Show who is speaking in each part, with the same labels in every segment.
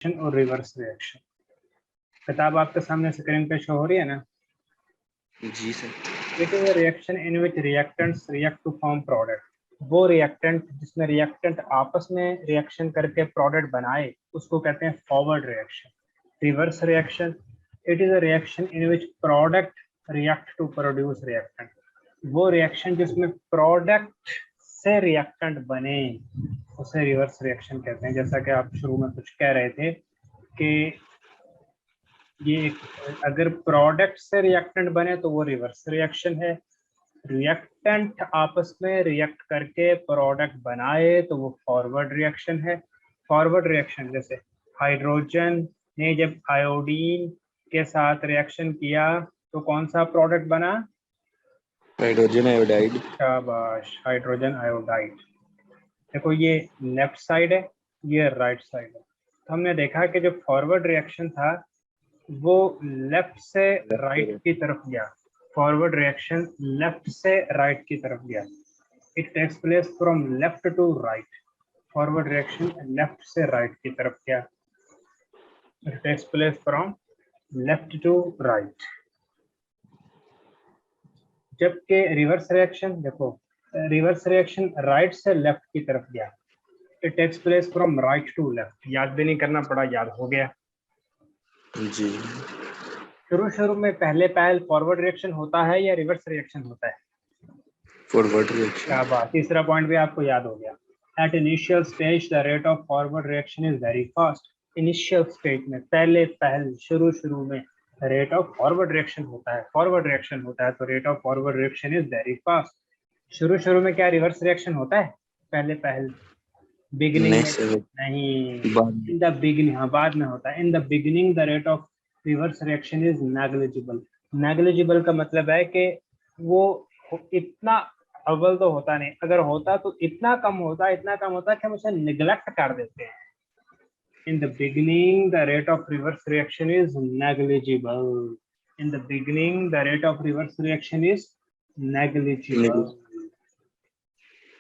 Speaker 1: और reverse reaction. किताब आपके सामने स्क्रीन पे शो हो रही है ना?
Speaker 2: जी sir.
Speaker 1: It is a reaction in which reactants react to form product. वो रिएक्टेंट जिसमें रिएक्टेंट आपस में रिएक्शन करके प्रोडक्ट बनाए उसको कहते हैं forward reaction. Reverse reaction, it is a reaction in which product react to produce reactant. वो रिएक्शन जिसमें प्रोडक्ट से रिएक्टेंट बने उसे रिवर्स रिएक्शन कहते हैं। जैसा कि आप शुरू में कुछ कह रहे थे कि ये अगर प्रोडक्ट से रिएक्टेंट बने तो वो रिवर्स रिएक्शन है। रिएक्टेंट आपस में रिएक्ट करके प्रोडक्ट बनाए तो वो फॉरवर्ड रिएक्शन है। फॉरवर्ड रिएक्शन जैसे हाइड्रोजन ने जब आयोडीन के साथ रिएक्शन किया तो कौन सा प्रोडक्ट बना?
Speaker 2: Hydrogen iodide.
Speaker 1: शाबाश, हाइड्रोजन आयोडाइड। देखो ये लेफ्ट साइड है, ये राइट साइड है। तो हमने देखा कि जो फॉरवर्ड रिएक्शन था वो लेफ्ट से राइट की तरफ गया। फॉरवर्ड रिएक्शन लेफ्ट से राइट की तरफ गया। It takes place from left to right. Forward reaction left से राइट की तरफ गया। It takes place from left to right. जबकि रिवर्स रिएक्शन देखो, रिवर्स रिएक्शन राइट से लेफ्ट की तरफ गया। It takes place from right to left. याद भी नहीं करना पड़ा, याद हो गया।
Speaker 2: जी।
Speaker 1: शुरू में पहले फॉरवर्ड रिएक्शन होता है या रिवर्स रिएक्शन होता है?
Speaker 2: Forward reaction.
Speaker 1: क्या बात, तीसरा पॉइंट भी आपको याद हो गया। At initial stage the rate of forward reaction is very fast. Initial stage में पहल शुरू में रेट ऑफ फॉरवर्ड रिएक्शन होता है, तो rate of forward reaction is very fast. शुरू में क्या रिवर्स रिएक्शन होता है? पहल बिगिनिंग में नहीं, इन द बिगिनिंग, हाँ बाद में होता है। इन the beginning the rate of reverse reaction is negligible. Negligible का मतलब है कि वो इतना अव्वल तो होता नहीं, अगर होता तो इतना कम होता कि हम उसे निगलेक्ट कर देते हैं। In the beginning the rate of reverse reaction is negligible. In the beginning the rate of reverse reaction is negligible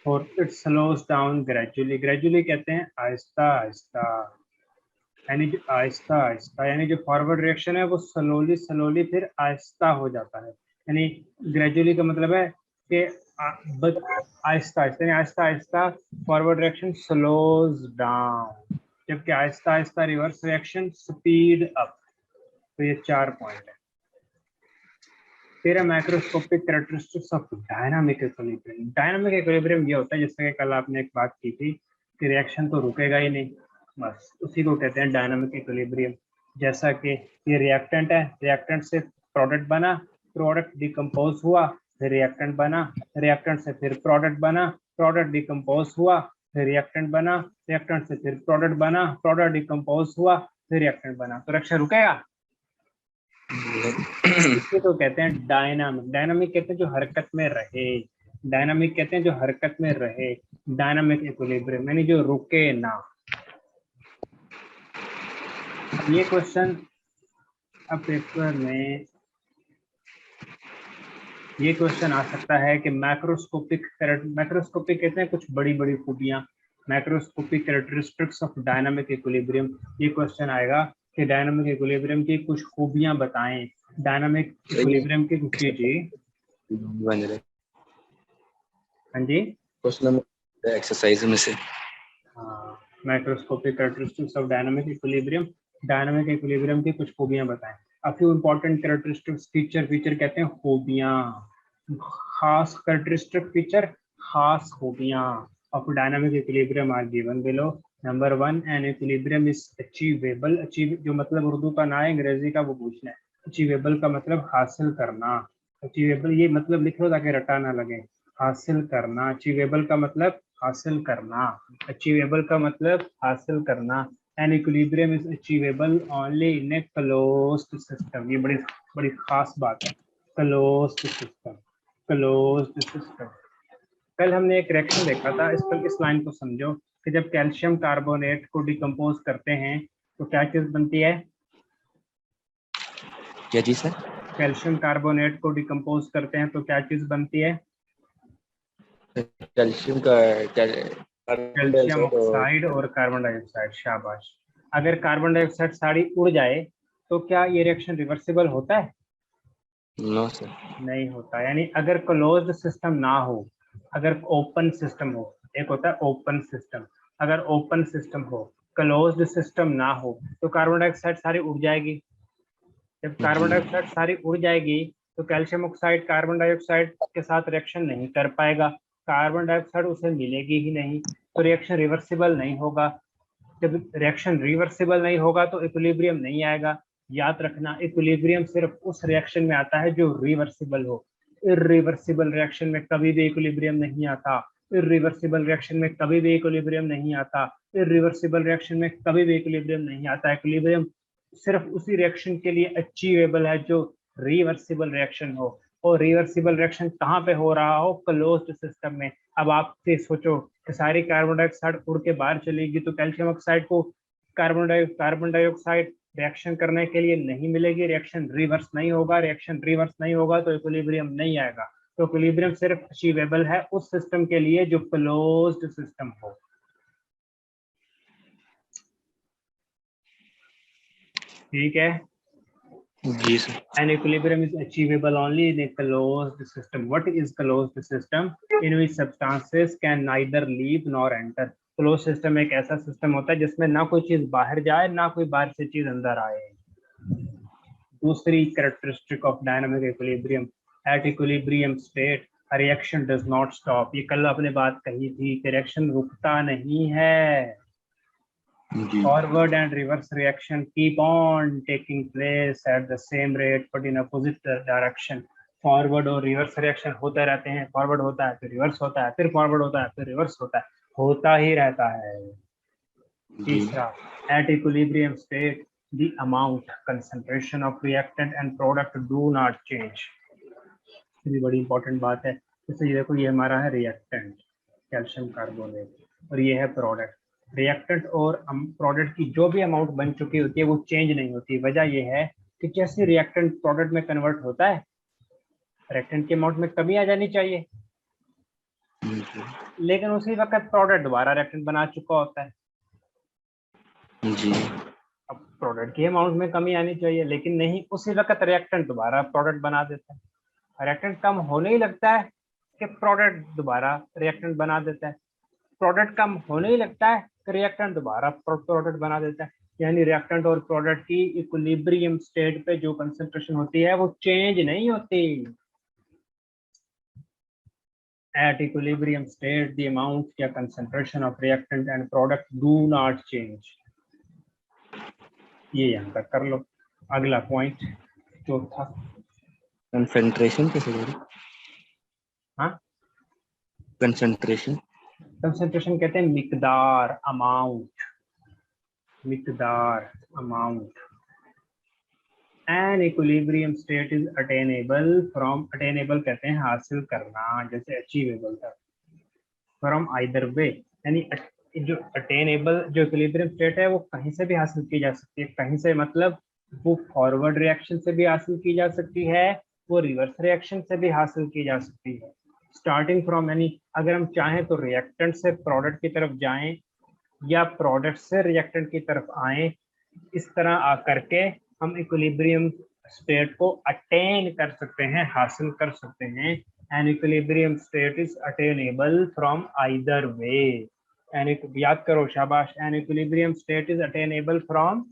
Speaker 1: और it slows down gradually. Gradually कहते हैं आहिस्ता आहिस्ता, यानी जो आहिस्ता आहिस्ता, यानी जो फॉरवर्ड रिएक्शन है वो स्लोली फिर आहिस्ता हो जाता है। यानी ग्रेजुअली का मतलब है कि आहिस्ता आहिस्ता, यानी Aahista Aahista forward reaction slows down, जबकि Aahista Aahista reverse reaction speed up. तो ये 4 पॉइंट है। फिर macroscopic characteristics of dynamic equilibrium. Dynamic equilibrium ये होता है, जैसे कि कल आपने एक बात की थी कि रिएक्शन तो रुकेगा ही नहीं, बस उसी को कहते हैं डायनामिक इक्विलिब्रियम। जैसा कि ये रिएक्टेंट है, रिएक्टेंट से प्रोडक्ट बना, प्रोडक्ट डिकम्पोज हुआ, फिर रिएक्टेंट बना, रिएक्टेंट से फिर प्रोडक्ट बना, प्रोडक्ट डिकम्पोज हुआ, फिर रिएक्टेंट बना, रिएक्टेंट से फिर प्रोडक्ट बना, प्रोडक्ट डिकम्पोज हुआ, फिर रिएक्टेंट बना। तो रिएक्शन रुकेगा? इसी को कहते हैं डायनामिक। डायनामिक कहते हैं जो हरकत में रहे, डायनामिक कहते हैं जो हरकत में रहे, डायनामिक इक्विलिब्रियम यानी जो रुके ना। ये क्वेश्चन अब पेपर में ये क्वेश्चन आ सकता है कि मैक्रोस्कोपिक कहते हैं कुछ बड़ी बड़ी खूबियां, macroscopic characteristics of dynamic equilibrium. ये क्वेश्चन आएगा कि डायनामिक इक्विलिब्रियम की कुछ खूबियां बताएं। डायनामिक इक्विलिब्रियम की कुछ चीजें। हाँ जी,
Speaker 2: क्वेश्चन एक्सरसाइज में से।
Speaker 1: हाँ, macroscopic characteristics of dynamic equilibrium. Dynamic equilibrium की कुछ खूबियां बताएं। A few important characteristics, feature कहते हैं खूबियां, खास कैरेक्टरिस्टिक फीचर, खास खूबियां of dynamic equilibrium are given below. Number 1, an equilibrium is achievable. Achieve जो मतलब उर्दू का ना है, अंग्रेजी का वो पूछना है। अचीवेबल का मतलब हासिल करना। अचीवेबल ये मतलब लिख लो ताकि रटा ना लगे। हासिल करना, अचीवेबल का मतलब हासिल करना, अचीवेबल का मतलब हासिल करना। N equilibrium is achievable only in a closed system. ये बड़ी बड़ी खास बात है, क्लोज्ड सिस्टम, क्लोज्ड सिस्टम। कल हमने एक रिएक्शन देखा था, इस लाइन को समझो कि जब कैल्शियम कार्बोनेट को डिकम्पोज करते हैं तो क्या चीज बनती है?
Speaker 2: क्या चीज है?
Speaker 1: कैल्शियम कार्बोनेट को डिकम्पोज करते हैं तो क्या चीज बनती है?
Speaker 2: कैल्शियम का
Speaker 1: कैल्शियम ऑक्साइड और कार्बन डाइऑक्साइड। शाबाश। अगर कार्बन डाइऑक्साइड सारी उड़ जाए तो क्या ये रिएक्शन रिवर्सिबल होता है?
Speaker 2: No sir.
Speaker 1: नहीं होता। यानी अगर क्लोज्ड सिस्टम ना हो, अगर ओपन सिस्टम हो, एक होता है ओपन सिस्टम, अगर ओपन सिस्टम हो, क्लोज्ड सिस्टम ना हो, तो कार्बन डाइऑक्साइड सारी उड़ जाएगी। जब कार्बन
Speaker 2: जी
Speaker 1: डाइऑक्साइड सारी उड़ जाएगी तो कैल्शियम ऑक्साइड कार्बन डाइऑक्साइड के साथ रिएक्शन नहीं कर पाएगा, कार्बन डाइऑक्साइड उसे मिलेगी ही नहीं, तो रिएक्शन रिवर्सिबल नहीं होगा। जब रिएक्शन रिवर्सिबल नहीं होगा तो इक्विलिब्रियम नहीं आएगा। याद रखना, इक्विलिब्रियम सिर्फ उस रिएक्शन में आता है जो रिवर्सिबल हो। इरिवर्सिबल रिएक्शन में कभी भी इक्विलिब्रियम नहीं आता। इरिवर्सिबल रिएक्शन में कभी भी इक्विलिब्रियम नहीं आता। इरिवर्सिबल रिएक्शन में कभी भी इक्विलिब्रियम नहीं आता। इक्विलिब्रियम सिर्फ उसी रिएक्शन के लिए अचीवेबल है जो रिवर्सिबल रिएक्शन हो। और रिवर्सिबल रिएक्शन कहाँ पे हो रहा हो? क्लोज्ड सिस्टम में। अब आप सोचो कि सारी कार्बन डाइऑक्साइड उड़ के बाहर चलेगी तो कैल्शियम ऑक्साइड को कार्बन डाइऑक्साइड रिएक्शन करने के लिए नहीं मिलेगी, रिएक्शन रिवर्स नहीं होगा। रिएक्शन रिवर्स नहीं होगा तो इक्विलिब्रियम नहीं आएगा। तो इक्विलिब्रियम सिर्फ अचीवेबल है उस सिस्टम के लिए जो क्लोज्ड सिस्टम हो। ठीक है।
Speaker 2: जी sir.
Speaker 1: And equilibrium is achievable only in a closed system. What is closed system? In which substances can neither leave nor enter. Close system एक ऐसा सिस्टम होता है जिसमें ना कोई चीज बाहर जाए ना कोई बाहर से चीज अंदर आए। दूसरी characteristic of dynamic equilibrium, at equilibrium state reaction does not stop. ये कल आपने बात कही थी कि रिएक्शन रुकता नहीं है।
Speaker 2: जी
Speaker 1: Forward and reverse reaction keep on taking place at the same rate but in opposite direction. Forward और रिवर्स रिएक्शन होते रहते हैं। फॉरवर्ड होता है फिर रिवर्स होता है, फिर फॉरवर्ड होता है फिर रिवर्स होता है, होता ही रहता है।
Speaker 2: जी
Speaker 1: तीसरा, at equilibrium state the amount concentration of reactant and product do not change। ये बड़ी इंपॉर्टेंट बात है। जैसे ये देखो, ये हमारा है रिएक्टेंट कैल्शियम कार्बोनेट और ये है प्रोडक्ट। रिएक्टेंट और प्रोडक्ट की जो भी अमाउंट बन चुकी होती है वो चेंज नहीं होती। वजह ये है कि जैसे रिएक्टेंट प्रोडक्ट में कन्वर्ट होता है, रिएक्टेंट की अमाउंट में कमी आ जानी चाहिए, लेकिन उसी वक्त प्रोडक्ट दोबारा रिएक्टेंट बना चुका होता है।
Speaker 2: जी
Speaker 1: अब प्रोडक्ट की अमाउंट में कमी आनी चाहिए लेकिन नहीं, उसी वक्त रिएक्टेंट दोबारा प्रोडक्ट बना देता है। रिएक्टेंट कम होने ही लगता है कि प्रोडक्ट दोबारा रिएक्टेंट बना देता है। प्रोडक्ट कम होने ही लगता है कि रिएक्टेंट दोबारा प्रोडक्ट बना देता है। यानी रिएक्टेंट और प्रोडक्ट की इक्विलिब्रियम स्टेट पे जो कंसंट्रेशन होती है वो चेंज नहीं होती। At equilibrium state, the amount या concentration of reactant and product do not change। ये यहाँ तक कर लो। अगला पॉइंट चौथा,
Speaker 2: कंसंट्रेशन कैसे करें?
Speaker 1: हाँ,
Speaker 2: कंसंट्रेशन
Speaker 1: कंसंट्रेशन कहते हैं मिकदार, अमाउंट, मिकदार, amount. An equilibrium state is attainable from, attainable कहते हैं हासिल करना, जैसे अचीवेबल था, फ्रॉम आइदर वे। यानी जो अटेनेबल, जो इक्विलिब्रियम स्टेट है वो कहीं से भी हासिल की जा सकती है। कहीं से मतलब वो फॉरवर्ड रिएक्शन से भी हासिल की जा सकती है, वो रिवर्स रिएक्शन से भी हासिल की जा सकती है। स्टार्टिंग फ्रॉम, यानी अगर हम चाहें तो रिएक्टेंट से प्रोडक्ट की तरफ जाएं या प्रोडक्ट से रिएक्टेंट की तरफ आए, इस तरह आकर के हम इक्विलिब्रियम स्टेट को अटेन कर सकते हैं, हासिल कर सकते हैं। An equilibrium state is attainable from either way. याद करो, शाबाश। An equilibrium state is attainable from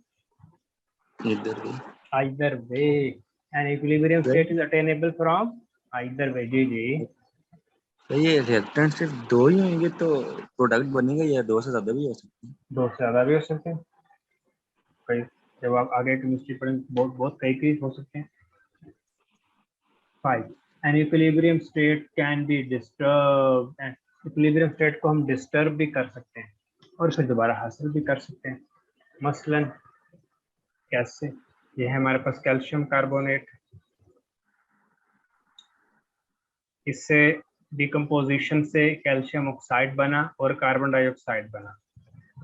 Speaker 2: इधर भी
Speaker 1: either way. An equilibrium state is attainable from either way. जी जी।
Speaker 2: तो ये रिएक्टेंट सिर्फ दो ही होंगे तो प्रोडक्ट बनेगा या दो से ज्यादा भी हो सकते हैं?
Speaker 1: दो से ज्यादा भी हो सकते हैं। कई, जब आप आगे केमिस्ट्री पढ़ेंगे बहुत बहुत कई केस हो सकते हैं। 5, an equilibrium state can be disturbed, and equilibrium state को हम डिस्टर्ब भी कर सकते हैं और फिर दोबारा हासिल भी कर सकते हैं। मसलन कैसे? ये है हमारे पास कैल्शियम कार्बोनेट, इससे डिकम्पोजिशन से कैल्शियम ऑक्साइड बना और कार्बन डाइऑक्साइड बना।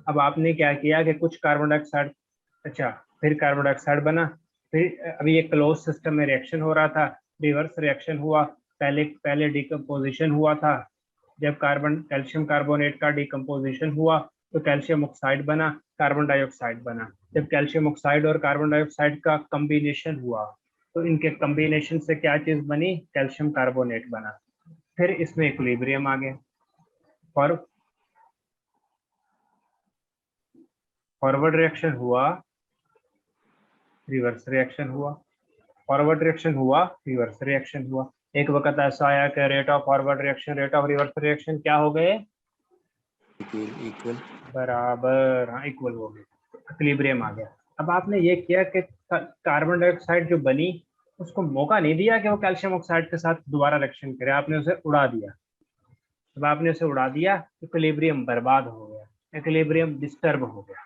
Speaker 1: अब आपने क्या किया कि कुछ कार्बन डाइऑक्साइड, अच्छा, फिर कार्बन डाइऑक्साइड बना, फिर अभी एक क्लोज सिस्टम में रिएक्शन हो रहा था, रिवर्स रिएक्शन हुआ। पहले डिकम्पोजिशन हुआ था, जब कैल्शियम कार्बोनेट का डिकम्पोजिशन हुआ तो कैल्शियम ऑक्साइड बना, कार्बन डाइऑक्साइड बना। जब कैल्शियम ऑक्साइड और कार्बन डाइऑक्साइड का कम्बिनेशन हुआ तो इनके कम्बिनेशन से क्या चीज बनी, कैल्शियम कार्बोनेट बना। फिर इसमें इक्विलिब्रियम आ गया, और फॉरवर्ड रिएक्शन हुआ, रिवर्स रिएक्शन हुआ, फॉरवर्ड रिएक्शन हुआ, रिवर्स रिएक्शन हुआ। एक वक्त ऐसा आया कि rate of forward reaction, rate of reverse reaction क्या हो गए,
Speaker 2: इक्वल।
Speaker 1: बराबर, हाँ इक्वल हो गए, इक्विलिब्रियम आ गया। अब आपने ये किया कि कार्बन डाइऑक्साइड जो बनी उसको मौका नहीं दिया कि वो कैल्शियम ऑक्साइड के साथ दोबारा रिएक्शन करे, आपने उसे उड़ा दिया। जब आपने उसे उड़ा दिया इक्विलिब्रियम बर्बाद हो गया, इक्विलिब्रियम डिस्टर्ब हो गया।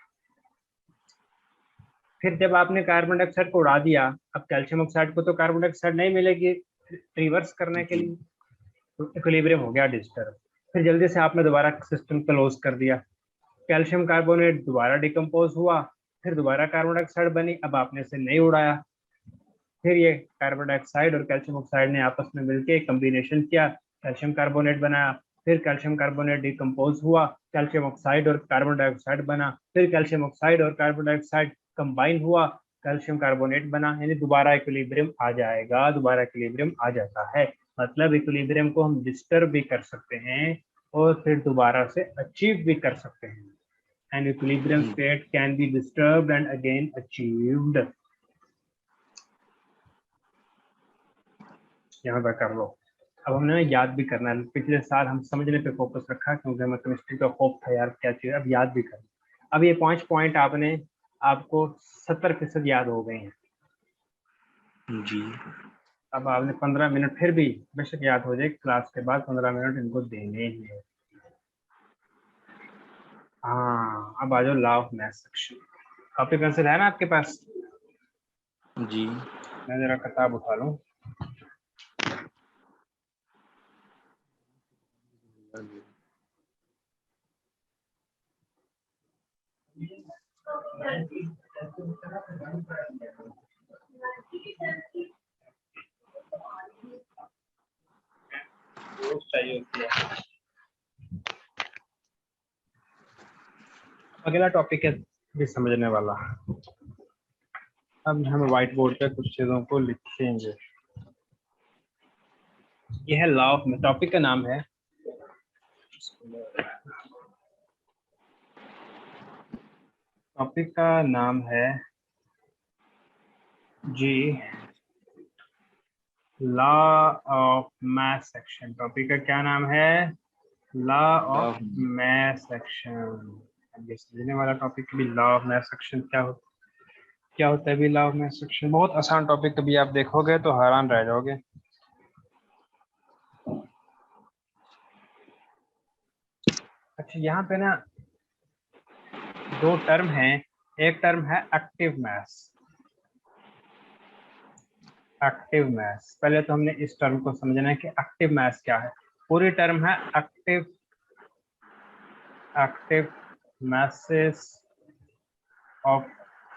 Speaker 1: फिर जब आपने कार्बन डाइऑक्साइड को उड़ा दिया, अब कैल्शियम ऑक्साइड को तो कार्बन डाइऑक्साइड नहीं मिलेगी रिवर्स करने के लिए, तो इक्विलिब्रियम हो गया डिस्टर्ब। फिर जल्दी से आपने दोबारा सिस्टम क्लोज कर दिया, कैल्शियम कार्बोनेट दोबारा डिकम्पोज हुआ, फिर दोबारा कार्बन डाइऑक्साइड बनी, अब आपने इसे नहीं उड़ाया। फिर ये कार्बन डाइऑक्साइड और कैल्शियम ऑक्साइड ने आपस में मिलकर कम्बिनेशन किया, कैल्शियम कार्बोनेट बनाया। फिर कैल्शियम कार्बोनेट डिकम्पोज हुआ, कैल्शियम ऑक्साइड और कार्बन डाइऑक्साइड बना। फिर कैल्शियम ऑक्साइड और कार्बन डाइऑक्साइड कंबाइन हुआ, कैल्शियम कार्बोनेट बना। यानी दोबारा इक्विलिब्रियम आ जाएगा, दोबारा इक्विलिब्रियम आ जाता है। मतलब इक्विलिब्रियम को हम डिस्टर्ब भी कर सकते हैं और फिर दोबारा से अचीव भी कर सकते हैं। And equilibrium state can be disturbed and again achieved. यहाँ पर कर लो। अब हमने याद भी करना है, पिछले साल हम समझने पे फोकस रखा क्योंकि हमें केमिस्ट्री का होप था यार क्या चीज, अब याद भी करना। अब ये 5 पॉइंट आपने आपको 70% याद हो गए हैं
Speaker 2: जी।
Speaker 1: अब आपने 15 मिनट फिर भी बेशक याद हो जाए, क्लास के बाद 15 मिनट इनको देने ही है। हाँ अब आ जाओ law of mass section. Copy pencil है ना आपके पास?
Speaker 2: जी।
Speaker 1: मैं जरा किताब उठा लूं। चाहिए अगला टॉपिक है भी समझने वाला। अब हम व्हाइट बोर्ड पे कुछ चीजों को लिखेंगे। यह है लॉ ऑफ, टॉपिक का नाम है जी law of mass action. Topic का क्या नाम है? Law of mass action. ये समझने वाला टॉपिक भी लॉ ऑफ मास सेक्शन क्या होता है भी लॉ ऑफ मास सेक्शन। बहुत आसान टॉपिक, कभी आप देखोगे तो हैरान रह जाओगे। अच्छा यहाँ पे ना 2 टर्म हैं। एक टर्म है एक्टिव मास। एक्टिव मास, पहले तो हमने इस टर्म को समझना है कि एक्टिव मास क्या है। पूरी टर्म है active masses of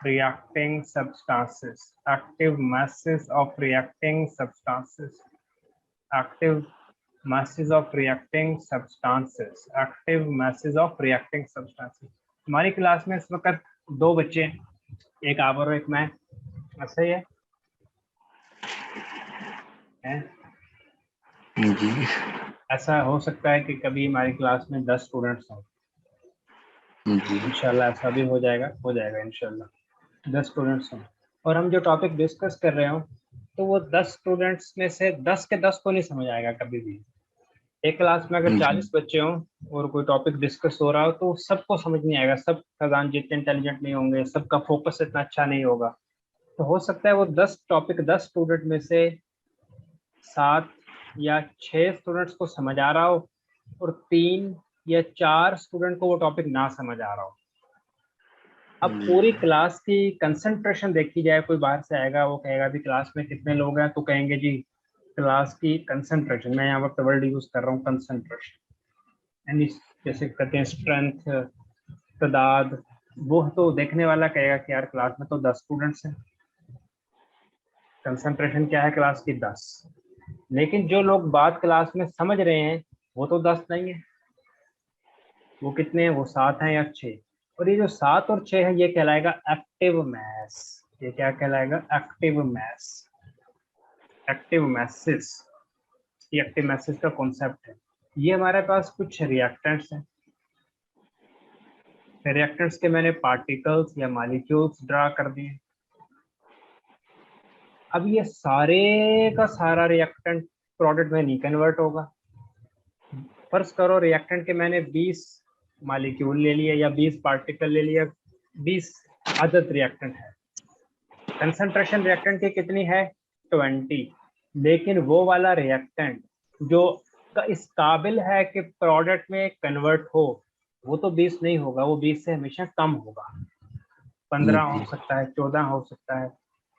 Speaker 1: reacting substances, active masses of reacting substances, active masses of reacting substances, active masses of reacting substances। हमारी क्लास में इस वक्त 2 बच्चे, एक आप और एक मैं, ऐसा ही है?
Speaker 2: जी।
Speaker 1: ऐसा हो सकता है कि कभी हमारी क्लास में 10 स्टूडेंट्स हों,
Speaker 2: जी।
Speaker 1: इंशाल्लाह ऐसा भी हो जाएगा इंशाल्लाह 10 स्टूडेंट्स हों और हम जो टॉपिक डिस्कस कर रहे हो तो वो 10 स्टूडेंट्स में से 10 के 10 को नहीं समझ आएगा कभी भी। एक क्लास में अगर 40 बच्चे हों और कोई टॉपिक डिस्कस हो रहा हो तो सबको समझ नहीं आएगा, सब खजान जितने इंटेलिजेंट नहीं होंगे, सबका फोकस इतना अच्छा नहीं होगा। तो हो सकता है वो 10 टॉपिक 10 स्टूडेंट में से 7 या 6 स्टूडेंट्स को समझ आ रहा हो और 3 या 4 स्टूडेंट को वो टॉपिक ना समझ आ रहा हो। अब पूरी क्लास की कंसंट्रेशन देखी जाए, कोई बाहर से आएगा वो कहेगा भी क्लास में कितने लोग हैं, तो कहेंगे जी क्लास की कंसंट्रेशन, मैं यहाँ पर वर्ड यूज कर रहा हूँ कंसंट्रेशन, यानी जैसे कहते हैं स्ट्रेंथ, तादाद, वो तो देखने वाला कहेगा कि यार क्लास में तो 10 स्टूडेंट्स हैं, कंसंट्रेशन क्या है क्लास की 10। लेकिन जो लोग बात क्लास में समझ रहे हैं वो तो 10 नहीं है। वो कितने हैं, वो 7 हैं या 6। और ये जो 7 और 6 है ये कहलाएगा एक्टिव मास। ये क्या कहलाएगा, एक्टिव मास, एक्टिव मासेस। ये एक्टिव मासेस का कॉन्सेप्ट है। ये हमारे पास कुछ रिएक्टेंट्स हैं। रिएक्टेंट्स के मैंने पार्टिकल्स या मॉलिक्यूल्स ड्रा कर दिए। अब ये सारे का सारा रिएक्टेंट प्रोडक्ट में नहीं कन्वर्ट होगा। फर्ज करो रिएक्टेंट के मैंने 20 मॉलिक्यूल ले लिए या 20 पार्टिकल ले लिया, 20 अदद रिएक्टेंट है। कंसंट्रेशन रिएक्टेंट की कितनी है, 20। लेकिन वो वाला रिएक्टेंट जो इस काबिल है कि प्रोडक्ट में कन्वर्ट हो, वो तो 20 नहीं होगा, वो 20 से हमेशा कम होगा। 15 हो सकता है, 14 हो सकता है।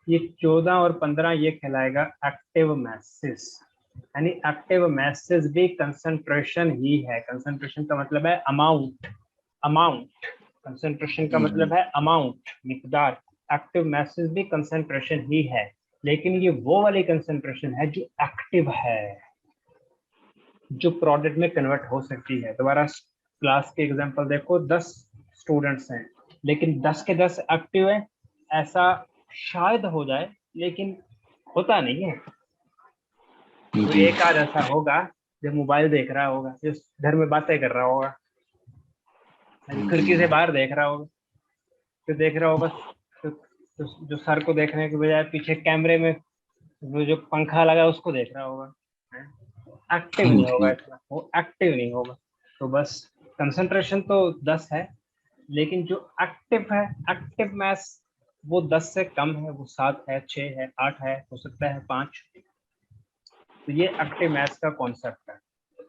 Speaker 1: ये 14 और 15 ये कहलाएगा एक्टिव मैसेज। यानी एक्टिव मैसेज भी कंसंट्रेशन ही है। कंसंट्रेशन का मतलब है अमाउंट, अमाउंट। कंसंट्रेशन का मतलब है अमाउंट, मिकदार। एक्टिव मैसेज भी कंसंट्रेशन ही है, लेकिन ये वो वाली कंसंट्रेशन है जो एक्टिव है, जो प्रोडक्ट में कन्वर्ट हो सकती है। दोबारा क्लास के एग्जांपल देखो, 10 स्टूडेंट्स हैं लेकिन 10 के 10 एक्टिव हैं, ऐसा शायद हो जाए लेकिन होता नहीं है। तो एक आध ऐसा होगा जो मोबाइल देख रहा होगा, जो घर में बातें कर रहा होगा, खिड़की से बाहर देख रहा होगा, तो देख रहा होगा तो जो सर को देखने के बजाय पीछे कैमरे में वो जो पंखा लगा उसको देख रहा होगा। एक्टिव नहीं होगा इतना, वो एक्टिव नहीं होगा। तो बस कंसंट्रेशन तो 10 है, लेकिन जो एक्टिव है, एक्टिव मास, वो 10 से कम है, वो 7 है, 6 है, 8 है, हो सकता है 5। तो ये एक्टिव मास का कॉन्सेप्ट है।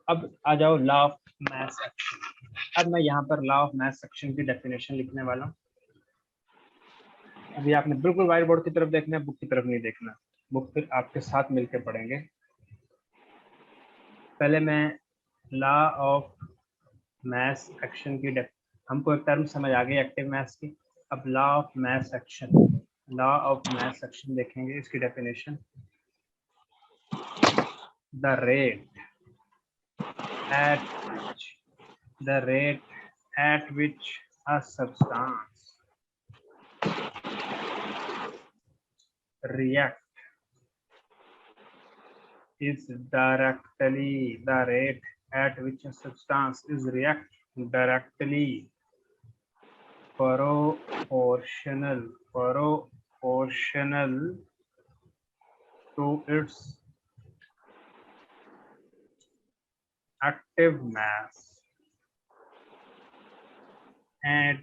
Speaker 1: अब आ जाओ लॉ ऑफ मास एक्शन। अब मैं यहाँ पर लॉ ऑफ मास एक्शन की डेफिनेशन लिखने वाला हूँ। अभी आपने बिल्कुल व्हाइट बोर्ड की तरफ देखना है, बुक की तरफ नहीं देखना। बुक फिर आपके साथ मिलकर पढ़ेंगे। पहले मैं लॉ ऑफ मास एक्शन की हमको एक टर्म समझ आ गई एक्टिव मास की। अब law of mass action, law of mass action देखेंगे, इसकी definition. The rate at which a substance react is directly the rate at which a substance is react directly proportional to its active mass and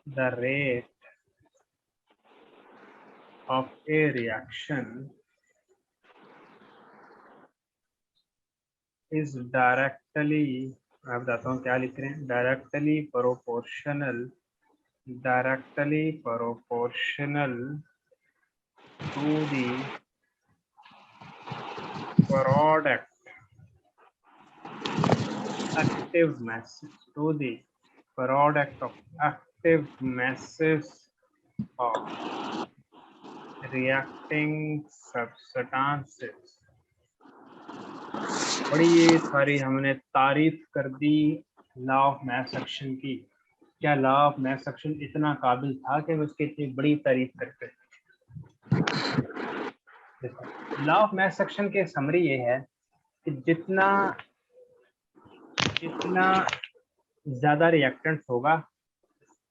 Speaker 1: the rate of a reaction is directly, मैं बताता हूँ क्या लिख रहे हैं, directly proportional to the product active masses, to the product of active masses of reacting substances। बड़ी सारी हमने तारीफ कर the law of mass action की। क्या लॉ ऑफ मास एक्शन इतना काबिल था कि हम उसकी इतनी बड़ी तारीफ करते? लॉ ऑफ मास एक्शन के समरी ये है कि जितना ज्यादा रिएक्टेंट होगा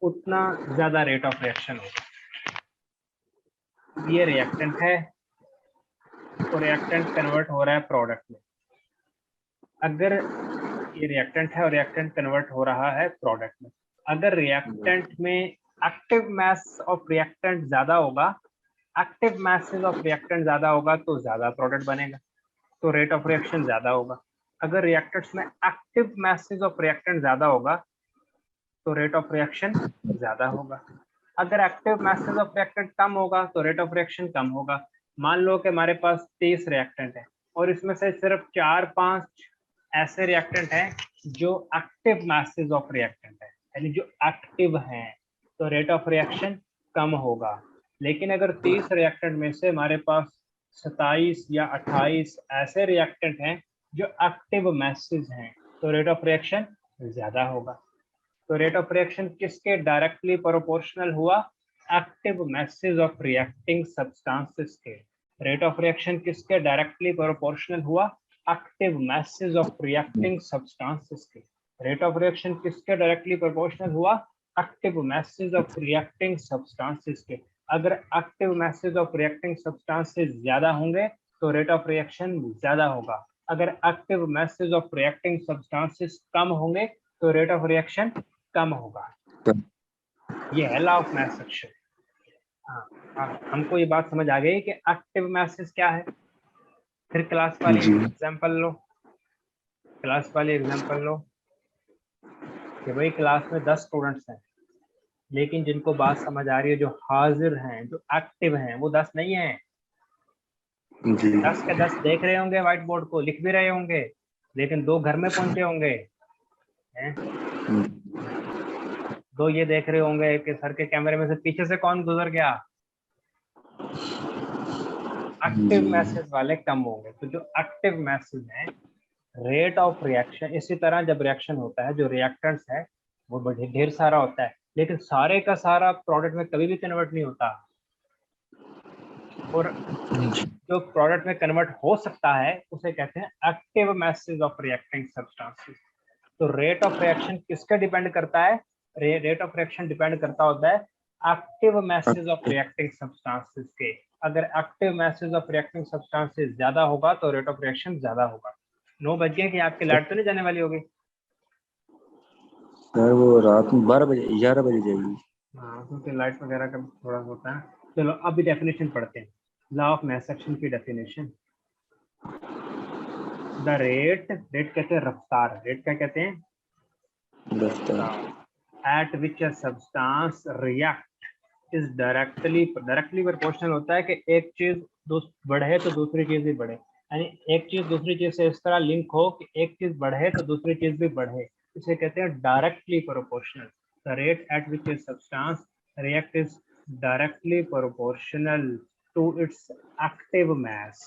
Speaker 1: उतना ज्यादा रेट ऑफ रिएक्शन होगा। ये रिएक्टेंट है तो रिएक्टेंट कन्वर्ट हो रहा है प्रोडक्ट में। अगर ये रिएक्टेंट है और रिएक्टेंट कन्वर्ट हो रहा है प्रोडक्ट में, अगर रिएक्टेंट में एक्टिव मास ऑफ रिएक्टेंट ज्यादा होगा, एक्टिव मासेस ऑफ रिएक्टेंट ज्यादा होगा तो ज्यादा प्रोडक्ट बनेगा, तो रेट ऑफ रिएक्शन ज्यादा होगा। अगर रिएक्टेंट्स में एक्टिव मासेस ऑफ रिएक्टेंट ज्यादा होगा तो रेट ऑफ रिएक्शन ज्यादा होगा। अगर एक्टिव मासेस ऑफ रिएक्टेंट कम होगा तो रेट ऑफ रिएक्शन कम होगा। मान लो कि हमारे पास 30 रिएक्टेंट है और इसमें से सिर्फ 4-5 ऐसे रिएक्टेंट हैं जो एक्टिव मासेस ऑफ रिएक्टेंट है, यानी जो एक्टिव हैं, तो रेट ऑफ रिएक्शन कम होगा। लेकिन अगर 30 रिएक्टेंट में से हमारे पास 27 या 28 ऐसे रिएक्टेंट हैं जो एक्टिव मासेस हैं, तो रेट ऑफ रिएक्शन ज्यादा होगा। तो रेट ऑफ रिएक्शन किसके डायरेक्टली प्रोपोर्शनल हुआ? Active masses of reacting substances के। रेट ऑफ रिएक्शन किसके डायरेक्टली प्रोपोर्शनल हुआ? Active masses of reacting substances के। रेट ऑफ रिएक्शन किसके डायरेक्टली प्रोपोर्शनल हुआ? Active masses of reacting substances के। अगर active masses of reacting substances ज्यादा होंगे तो रेट ऑफ रिएक्शन ज्यादा होगा। अगर active masses of reacting substances कम होंगे तो रेट ऑफ रिएक्शन कम होगा। ये है लॉ ऑफ मास एक्शन। हाँ, हमको ये बात समझ आ गई कि एक्टिव मैसेज क्या है। फिर क्लास वाली एग्जांपल लो, क्लास वाली एग्जांपल लो कि भाई क्लास में 10 स्टूडेंट्स हैं, लेकिन जिनको बात समझ आ रही है, जो हाजिर हैं, जो एक्टिव हैं, वो 10 नहीं है। 10 के 10 देख रहे होंगे व्हाइट बोर्ड को, लिख भी रहे होंगे, लेकिन 2 घर में पहुंचे होंगे हैं? 2 ये देख रहे होंगे कि सर के कैमरे में से पीछे से कौन गुजर गया। एक्टिव मैसेज वाले कम होंगे। तो जो एक्टिव मैसेज है, रेट ऑफ रिएक्शन, इसी तरह जब रिएक्शन होता है, जो रिएक्टेंट्स है वो बड़े ढेर सारा होता है, लेकिन सारे का सारा प्रोडक्ट में कभी भी कन्वर्ट नहीं होता। और जो प्रोडक्ट में कन्वर्ट हो सकता है उसे कहते हैं active masses of reacting substances. तो रेट ऑफ रिएक्शन किसका डिपेंड करता है? रेट ऑफ रिएक्शन डिपेंड करता होता है active masses of reacting substances के। अगर active masses of reacting substances ज्यादा होगा तो रेट ऑफ रिएक्शन ज्यादा होगा। 9 बज गए कि आपकी लाइट तो नहीं जाने वाली होगी?
Speaker 2: सर वो रात में 12 बजे 11 बजे जाएगी।
Speaker 1: हाँ, क्योंकि लाइट वगैरह का थोड़ा होता है। चलो अभी डेफिनेशन पढ़ते हैं। लॉ ऑफ मास एक्शन की डेफिनेशन। द रेट, रेट कहते हैं रफ्तार, रेट क्या कहते हैं? Eight which a substance react is directly proportional होता है कि एक चीज बढ़े तो दूसरी चीज भी बढ़े, यानी एक चीज दूसरी चीज से इस तरह लिंक हो कि एक चीज बढ़े तो दूसरी चीज भी बढ़े, इसे कहते हैं directly proportional. The rate at which a substance react is directly proportional to its active mass,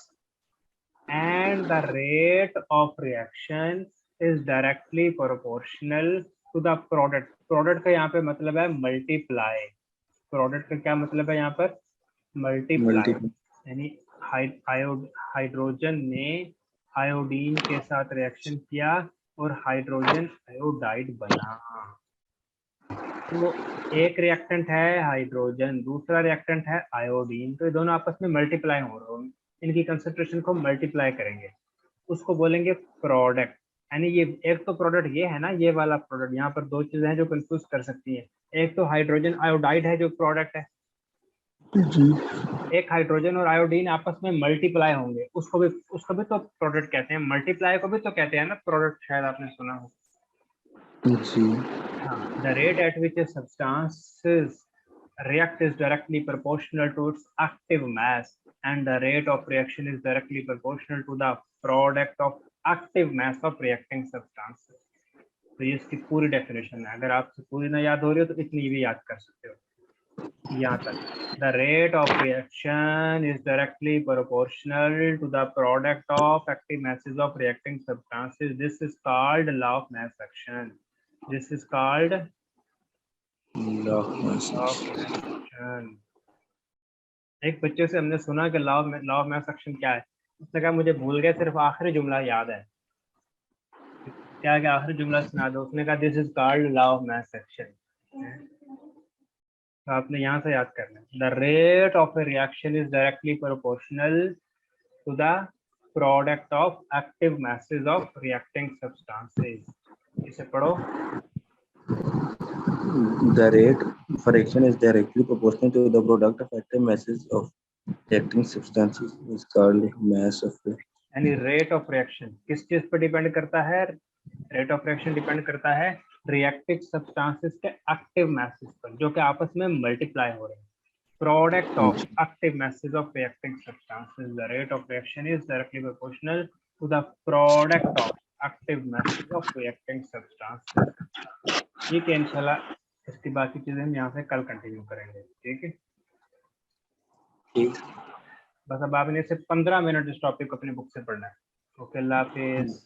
Speaker 1: and the rate of reaction is directly proportional to the product. Product का यहाँ पे मतलब है मल्टीप्लाई। प्रोडक्ट का क्या मतलब है यहाँ पर? मल्टीप्लाई। यानी हाइड्रोजन ने आयोडीन के साथ रिएक्शन किया और हाइड्रोजन आयोडाइड बना। तो एक रिएक्टेंट है हाइड्रोजन, दूसरा रिएक्टेंट है आयोडीन, तो ये दोनों आपस में मल्टीप्लाई हो रहे हैं। इनकी कंसंट्रेशन को मल्टीप्लाई करेंगे, उसको बोलेंगे प्रोडक्ट। यानी ये एक तो प्रोडक्ट ये है ना, ये वाला प्रोडक्ट। यहाँ पर 2 चीजें हैं जो कंफ्यूज कर सकती है। एक तो हाइड्रोजन आयोडाइड है जो प्रोडक्ट है, एक हाइड्रोजन और आयोडीन आपस में मल्टीप्लाई होंगे, उसको भी तो प्रोडक्ट कहते हैं। मल्टीप्लाई को भी तो कहते हैं ना प्रोडक्ट, शायद आपने सुना हो। The rate at which a substances react is directly proportional to its active mass, and the rate of reaction is directly proportional to the product of active mass of reacting substances. तो ये इसकी पूरी definition है। अगर आपसे पूरी ना याद हो रही हो तो इतनी भी याद कर सकते हो यहाँ तक। The rate of reaction is directly proportional to the product of active masses of reacting substances. This is called law of mass action. This is called law of mass action. एक बच्चे से हमने सुना कि लॉ ऑफ मास एक्शन क्या है, उसने कहा मुझे भूल गया, सिर्फ आखिरी जुमला याद है। क्या क्या आखिरी जुमला सुना दो। उसने कहा this is called law of mass action. तो आपने यहाँ से याद करना है, the rate of a reaction is directly proportional to the product of active masses of reacting substances. इसे पढ़ो।
Speaker 2: The rate for reaction is directly proportional to the product of active masses of reacting substances is called mass of reaction.
Speaker 1: यानी rate of reaction किस चीज पर depend करता है? Rate of reaction depend करता है रिएक्टिव सब्सटेंसेस के active masses पर, जो कि आपस में मल्टीप्लाई हो रहे हैं। Product of active masses of reacting substances, the rate of reaction is directly proportional to the product of active masses of reacting substances. ठीक है, इंशाल्लाह इसकी बाकी चीजें हम यहाँ से कल कंटिन्यू करेंगे। ठीक है,
Speaker 2: ठीक।
Speaker 1: बस अब आपने सिर्फ 15 मिनट इस टॉपिक को अपनी बुक से पढ़ना है। ओके, अल्लाह हाफिज।